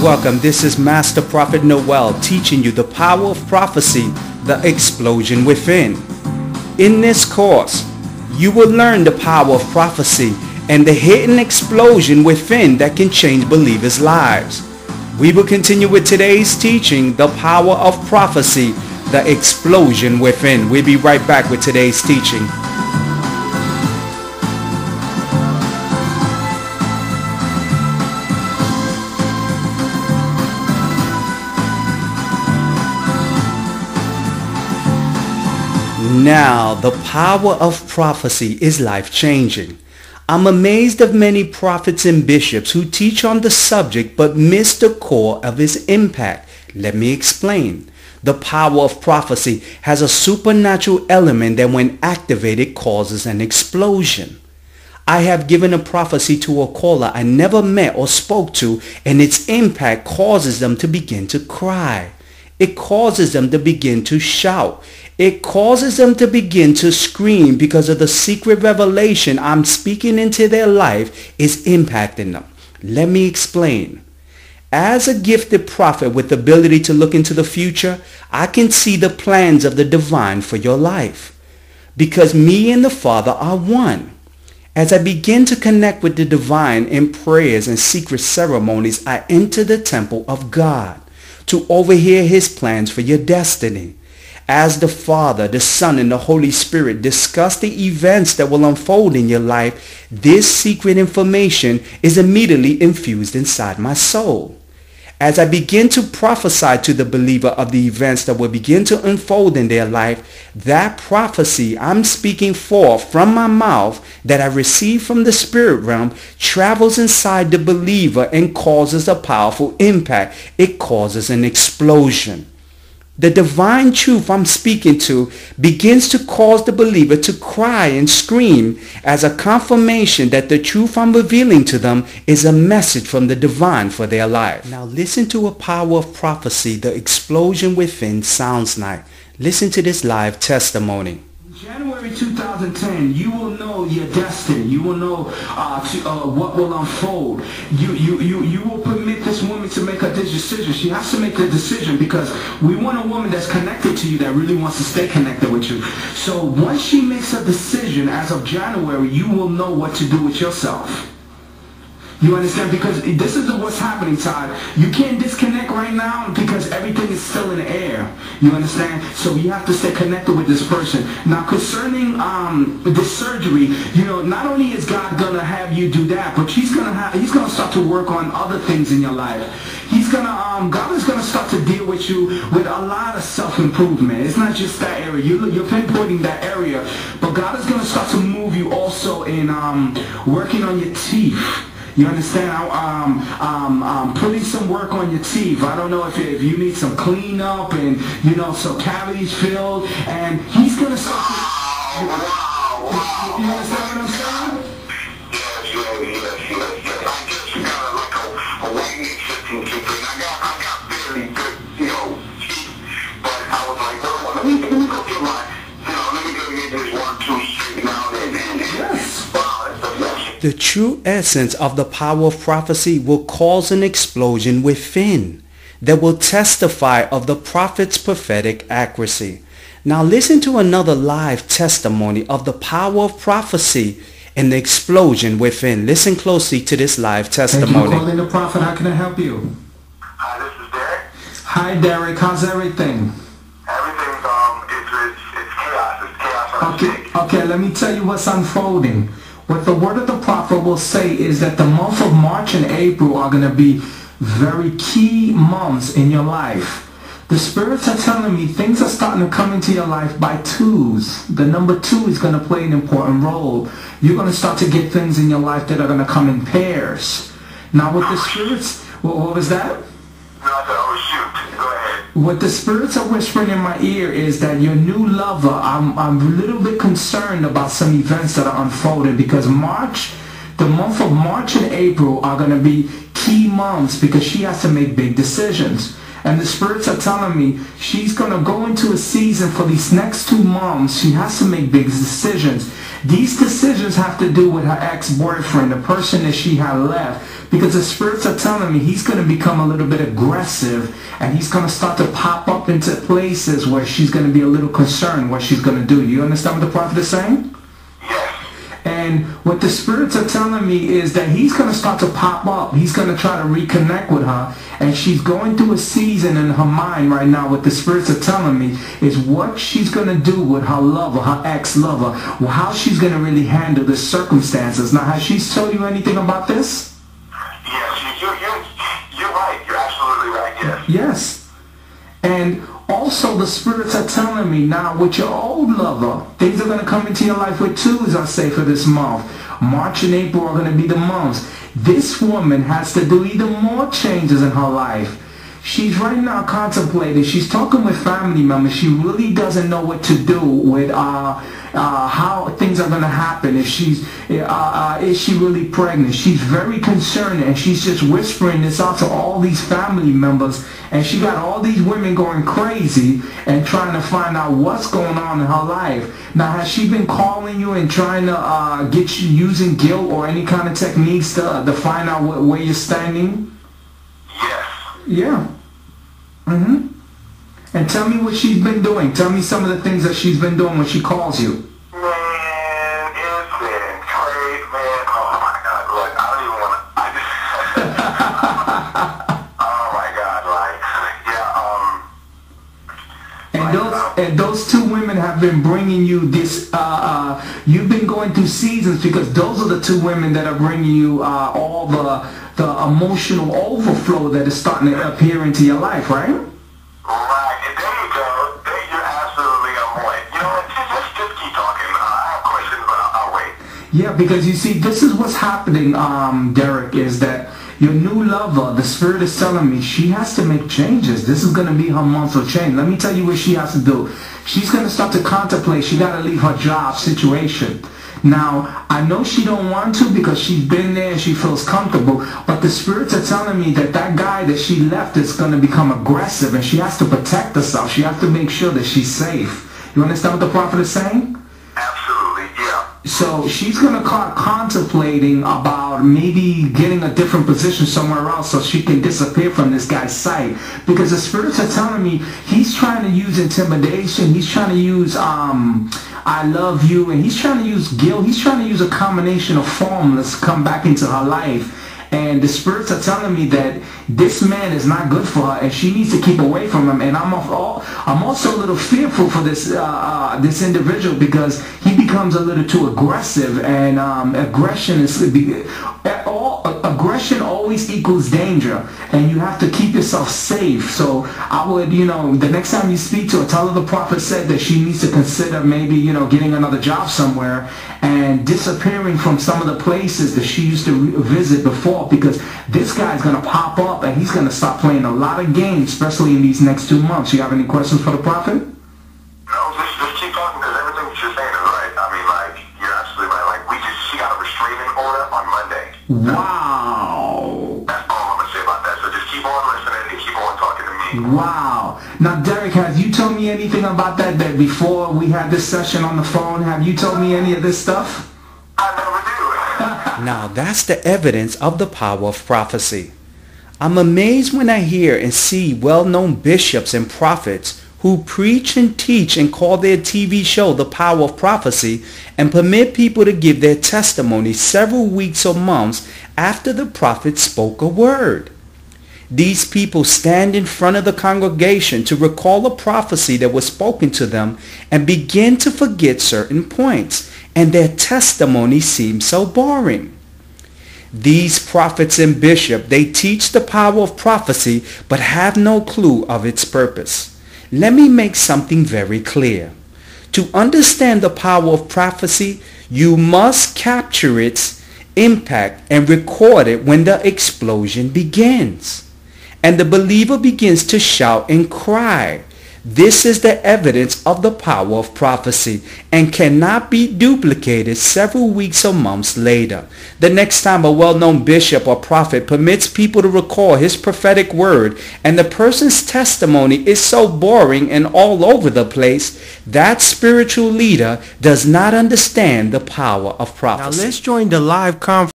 Welcome, this is Master Prophet Noel teaching you the power of prophecy, the explosion within. In this course, you will learn the power of prophecy and the hidden explosion within that can change believers' lives. We will continue with today's teaching, the power of prophecy, the explosion within. We'll be right back with today's teaching. Now, the power of prophecy is life-changing. I'm amazed of many prophets and bishops who teach on the subject but miss the core of its impact. Let me explain. The power of prophecy has a supernatural element that when activated causes an explosion. I have given a prophecy to a caller I never met or spoke to, and its impact causes them to begin to cry. It causes them to begin to shout. It causes them to begin to scream because of the secret revelation I'm speaking into their life is impacting them. Let me explain. As a gifted prophet with the ability to look into the future, I can see the plans of the divine for your life. Because me and the Father are one. As I begin to connect with the divine in prayers and secret ceremonies, I enter the temple of God to overhear his plans for your destiny. As the Father, the Son, and the Holy Spirit discuss the events that will unfold in your life, this secret information is immediately infused inside my soul. As I begin to prophesy to the believer of the events that will begin to unfold in their life, that prophecy I'm speaking forth from my mouth that I receive from the spirit realm travels inside the believer and causes a powerful impact. It causes an explosion. The divine truth I'm speaking to begins to cause the believer to cry and scream as a confirmation that the truth I'm revealing to them is a message from the divine for their life. Now listen to a power of prophecy the explosion within sounds like. Listen to this live testimony. January 2010, you will know your destiny. You will know what will unfold. You will permit this woman to make a decision. She has to make a decision because we want a woman that's connected to you, that really wants to stay connected with you. So once she makes a decision as of January, you will know what to do with yourself. You understand? Because this is what's happening, Todd. You can't disconnect right now because everything is still in the air. You understand? So you have to stay connected with this person. Now, concerning the surgery, you know, not only is God gonna have you do that, but he's gonna start to work on other things in your life. God is gonna start to deal with you with a lot of self-improvement. It's not just that area. You're pinpointing that area, but God is gonna start to move you also in working on your teeth. You understand? Putting some work on your teeth. I don't know if you need some cleanup and, you know, some cavities filled. And he's going to start to... You understand what I'm saying? Yes. I just got like a whitening system tooth. I got very good, you know, teeth. But I was like, well, let me go get let me go get this 1, 2 straight now and yes. The true essence of the power of prophecy will cause an explosion within that will testify of the prophet's prophetic accuracy. Now listen to another live testimony of the power of prophecy and the explosion within. Listen closely to this live testimony. Thank you for calling the prophet. How can I help you? Hi, this is Derek. Hi, Derek. How's everything? Everything's it's chaos. It's chaos. Okay, let me tell you what's unfolding. What the word of the prophet will say is that the month of March and April are going to be very key months in your life. The spirits are telling me things are starting to come into your life by twos. The number 2 is going to play an important role. You're going to start to get things in your life that are going to come in pairs. Now with the spirits, what was that? What the spirits are whispering in my ear is that your new lover, I'm a little bit concerned about some events that are unfolding because the month of March and April are going to be key months because she has to make big decisions. And the spirits are telling me she's going to go into a season for these next 2 months. She has to make big decisions. These decisions have to do with her ex-boyfriend, the person that she had left. Because the spirits are telling me he's going to become a little bit aggressive. And he's going to start to pop up into places where she's going to be a little concerned what she's going to do. You understand what the prophet is saying? And what the spirits are telling me is that he's going to start to pop up. He's going to try to reconnect with her. And she's going through a season in her mind right now. What the spirits are telling me is what she's going to do with her lover, her ex-lover. How she's going to really handle the circumstances. Now, has she told you anything about this? Yes, you're right. You're absolutely right, yes. Yes. And also the spirits are telling me now with your old lover, things are going to come into your life with twos, I say, for this month. March and April are going to be the months. This woman has to do even more changes in her life. She's right now contemplating. She's talking with family members. She really doesn't know what to do with how things are going to happen. If she's, is she really pregnant? She's very concerned, and she's just whispering this out to all these family members. And she got all these women going crazy and trying to find out what's going on in her life. Now, has she been calling you and trying to get you using guilt or any kind of techniques to find out where you're standing? Yes. Yeah. And tell me what she's been doing. Tell me some of the things that she's been doing when she calls you. Man, it's been crazy, man. Oh my God, look, I don't even want to. Oh my God, like, yeah, And those two women have been bringing you this. You've been going through seasons because those are the two women that are bringing you all the emotional overflow that is starting to appear into your life, right? Right, and there you go. You're absolutely on point. You know what, just keep talking. I have questions, but I'll wait. Yeah, because you see, this is what's happening, Derek, is that your new lover, the spirit is telling me she has to make changes. This is going to be her month of change. Let me tell you what she has to do. She's going to start to contemplate. She got to leave her job situation. Now, I know she don't want to because she's been there and she feels comfortable, but the spirits are telling me that that guy that she left is going to become aggressive and she has to protect herself. She has to make sure that she's safe. You understand what the prophet is saying? Absolutely, yeah. So she's going to start contemplating about maybe getting a different position somewhere else so she can disappear from this guy's sight. Because the spirits are telling me he's trying to use intimidation. He's trying to use I love you, and he's trying to use guilt. He's trying to use a combination of formulas to come back into her life. And the spirits are telling me that this man is not good for her, and she needs to keep away from him. And I'm also a little fearful for this this individual because he becomes a little too aggressive, and aggression always equals danger, and you have to keep yourself safe. So I would, the next time you speak to her, tell her the prophet said that she needs to consider maybe, getting another job somewhere and disappearing from some of the places that she used to visit before, because this guy's going to pop up and he's going to start playing a lot of games, especially in these next 2 months. You have any questions for the prophet? No, just keep talking because everything that you're saying is right. I mean, like, you're absolutely right. Like, she got a restraining order on Monday. Wow. That's all I'm going to say about that. So just keep on listening and keep on talking to me. Wow. Now, Derek, have you told me anything about that before we had this session on the phone? Have you told me any of this stuff? I never do. Now that's the evidence of the power of prophecy. I'm amazed when I hear and see well-known bishops and prophets who preach and teach and call their TV show The Power of Prophecy and permit people to give their testimony several weeks or months after the prophet spoke a word. These people stand in front of the congregation to recall a prophecy that was spoken to them and begin to forget certain points, and their testimony seems so boring. These prophets and bishops, they teach the power of prophecy but have no clue of its purpose. Let me make something very clear. To understand the power of prophecy, you must capture its impact and record it when the explosion begins. And the believer begins to shout and cry. This is the evidence of the power of prophecy and cannot be duplicated several weeks or months later. The next time a well-known bishop or prophet permits people to record his prophetic word and the person's testimony is so boring and all over the place, that spiritual leader does not understand the power of prophecy. Now let's join the live conference